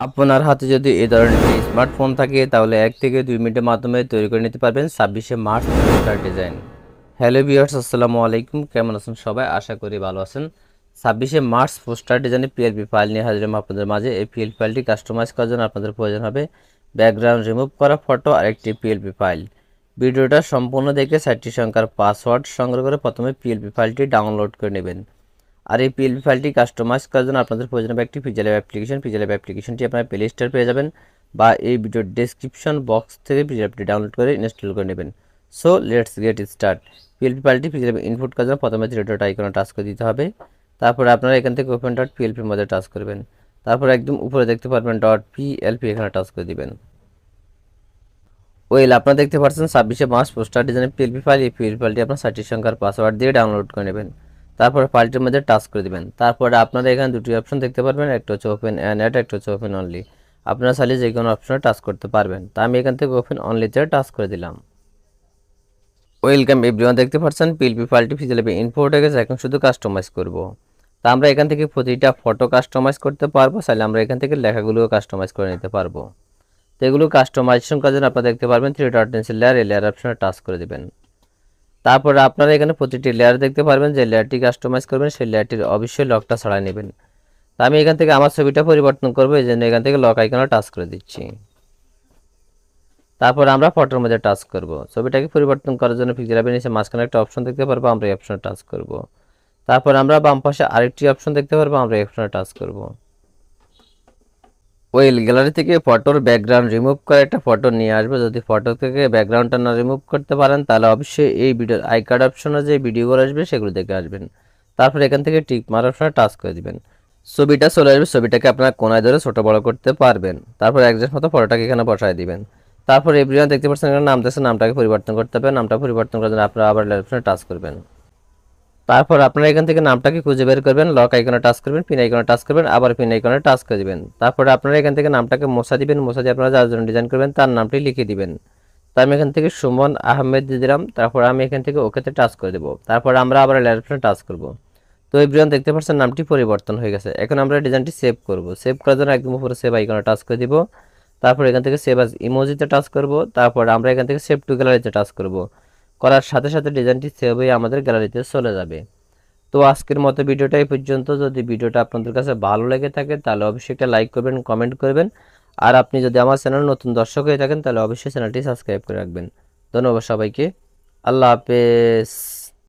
আপনার হাতে যদি এই ধরনের একটি স্মার্টফোন থাকে তাহলে 1 থেকে 2 মিনিটের মাধ্যমে তৈরি করে নিতে পারবেন 26শে March poster design. Hello viewers, আসসালামু আলাইকুম। কেমন আছেন সবাই? আশা করি ভালো আছেন। 26শে মার্চ পোস্টার ডিজাইনের পিএলপি ফাইল নিয়ে হাজির হলাম আপনাদের মাঝে। এই পিএলপি ফাইলটি কাস্টমাইজ করার জন্য আপনাদের প্রয়োজন হবে ব্যাকগ্রাউন্ড রিমুভ করা ফটো আর একটি পিএলপি ফাইল। ভিডিওটা সম্পূর্ণ দেখে 4টি সংখ্যার পাসওয়ার্ড সংগ্রহ করে প্রথমে পিএলপি ফাইলটি ডাউনলোড করে নেবেন। আর এই পিএলপি ফাইলটি কাস্টমাইজ করার জন্য আপনাদের প্রয়োজন হবে একটি পিক্সেল অ্যাপ্লিকেশন। পিক্সেল অ্যাপ্লিকেশনটি আপনারা প্লে স্টোরে পেয়ে যাবেন বা এই ভিডিওর ডেসক্রিপশন বক্স থেকে পিক্সেল অ্যাপটি ডাউনলোড করে ইনস্টল করে নেবেন। So let's get start. PLP ফাইলটি পিক্সেল ইনপুট করার জন্য প্রথমে থ্রি ডট আইকনে টাচ করে দিতে হবে। তারপরে আপনারা এখান থেকে ওপেন ডট পিএলপির মধ্যে টাচ করবেন। তারপর একদম উপরে দেখতে পারবেন ডট পিএলপি, এখানে টাচ করে দিবেন। আপনারা দেখতে পাচ্ছেন 26শে মার্চ পোস্টার ডিজাইনের পিএলপি ফাইল। এই পিএলপি ফাইলটি আপনার 4টি সংখ্যার পাসওয়ার্ড দিয়ে ডাউনলোড করে নেবেন। তারপরে ফাইলটির মধ্যে টাচ করে দিবেন। তারপরে আপনারা এখানে দুটি অপশন দেখতে পারবেন, একটা হচ্ছে ওপেন অ্যান্ড অ্যাড, একটা হচ্ছে ওপেন অনলি। আপনারা চাইলে যে কোনো অপশনে টাচ করতে পারবেন। তা আমি এখান থেকে ওপেন অনলিতে টাচ করে দিলাম। ওয়েলকাম এভরিওয়ান, দেখতে পাচ্ছেন পিএলপি ফাইলটি পিক্সেল অ্যাপে ইম্পোর্ট হয়ে গেছে। এখন শুধু কাস্টমাইজ করব। তা আমরা এখান থেকে প্রতিটা ফটো কাস্টমাইজ করতে পারবো, চাইলে আমরা এখান থেকে লেখাগুলোও কাস্টমাইজ করে নিতে পারবো। তো এগুলো কাস্টমাইজেশন করার জন্য আপনারা দেখতে পারবেন থ্রি ডট পেন্সিল লেয়ার, এই লেয়ার অপশনে টাচ করে দিবেন। তারপরে আপনারা এখানে প্রতিটি লেয়ার দেখতে পারবেন, যে লেয়ারটি কাস্টমাইজ করবেন সেই লেয়ারটির অবশ্যই লকটা ছাড়াই নেবেন। তা আমি এখান থেকে আমার ছবিটা পরিবর্তন করবো, এই জন্য এখান থেকে লক আইকনে টাচ করে দিচ্ছি। তারপর আমরা ফটোর মধ্যে টাচ করব। ছবিটাকে পরিবর্তন করার জন্য পিক্সেল অ্যাপের নিচে মাঝখানে একটা অপশন দেখতে পারবো, আমরা এই অপশনে টাচ করব। তারপর আমরা বাম পাশে আরেকটি অপশন দেখতে পারবো, আমরা এই অপশনে টাচ করব। গ্যালারি থেকে ফটোর ব্যাকগ্রাউন্ড রিমুভ করে একটা ফটো নিয়ে আসবে। যদি ফটো থেকে ব্যাকগ্রাউন্ডটা না রিমুভ করতে পারেন তাহলে অবশ্যই এই ভিডিওর আই কার্ড অপশনে যে ভিডিওগুলো আসবে সেগুলো দেখে আসবেন। তারপর এখান থেকে টিক মার অপশনে টাচ করে দিবেন। ছবিটা চলে আসবে, ছবিটাকে আপনারা কোনায় ধরে ছোট বড় করতে পারবেন। তারপর একজনের মতো ফটোটাকে এখানে বসায় দিবেন। তারপর এভরিওয়ান দেখতে পাচ্ছেন এখানে নাম দেখছেন, নামটাকে পরিবর্তন করতে হবে। নামটা পরিবর্তন করার জন্য আপনারা আবার অপশনে টাচ করবেন। তারপর আপনারা এখান থেকে নামটাকে খুঁজে বের করবেন, লক আইকনে টাচ করবেন, পিন আইকনে টাচ করবেন, আবার পিন আইকনে টাচ করে দিবেন। তারপরে আপনারা এখান থেকে নামটাকে মোছা দিবেন, মোছা দিয়ে আপনারা যার জন্য ডিজাইন করবেন তার নামটি লিখে দিবেন। তো আমি এখান থেকে সুমন আহমেদ দিয়ে দিলাম। তারপর আমি এখান থেকে ওকেতে টাচ করে দেবো। তারপর আমরা আবার লেয়ার অপশনে টাচ করব। তো এভরিওয়ান দেখতে পাচ্ছেন নামটি পরিবর্তন হয়ে গেছে। এখন আমরা ডিজাইনটি সেভ করব। সেভ করার জন্য একদম উপরে সেভ আইকনে টাচ করে দিব। তারপর এখান থেকে সেভ অ্যাজ ইমোজিতে টাচ করব। তারপর আমরা এখান থেকে সেভ টু গ্যালারিতে টাচ করব। করার সাথে সাথে ডিজাইনটি সেভ হয়ে আমাদের গ্যালারিতে চলে যাবে। তো আজকের মতো ভিডিওটা এই পর্যন্ত। যদি ভিডিওটা আপনাদের কাছে ভালো লেগে থাকে তাহলে অবশ্যই একটা লাইক করবেন, কমেন্ট করবেন। আর আপনি যদি আমার চ্যানেল নতুন দর্শক হয়ে থাকেন তাহলে অবশ্যই চ্যানেলটি সাবস্ক্রাইব করে রাখবেন। ধন্যবাদ সবাইকে। আল্লাহ হাফেজ।